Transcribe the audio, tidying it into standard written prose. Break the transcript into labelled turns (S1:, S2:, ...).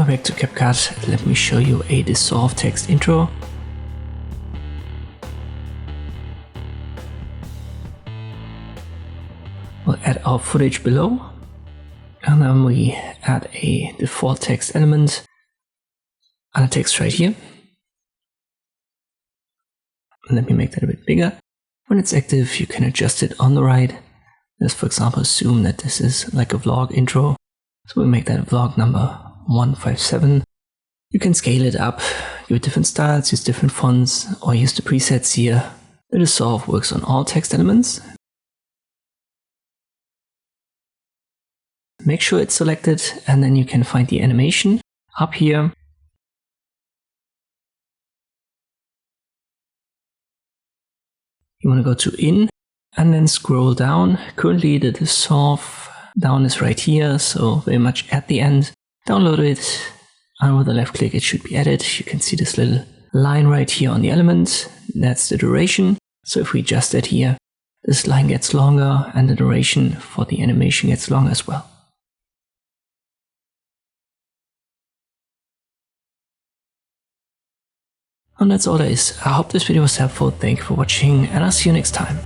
S1: Welcome back to CapCut. Let me show you a dissolve text intro. We'll add our footage below, and then we add a default text element and a text right here. Let me make that a bit bigger. When it's active, you can adjust it on the right. Let's, for example, assume that this is like a vlog intro. So we'll make that vlog number 157. You can scale it up, give it different styles, use different fonts, or use the presets here. The dissolve works on all text elements. Make sure it's selected, and then you can find the animation up here. You want to go to in and then scroll down. Currently the dissolve down is right here, so very much at the end. Download it, and with a left click it should be added. You can see this little line right here on the element. That's the duration. So if we adjust that here, this line gets longer and the duration for the animation gets longer as well. And that's all there is. I hope this video was helpful. Thank you for watching, and I'll see you next time.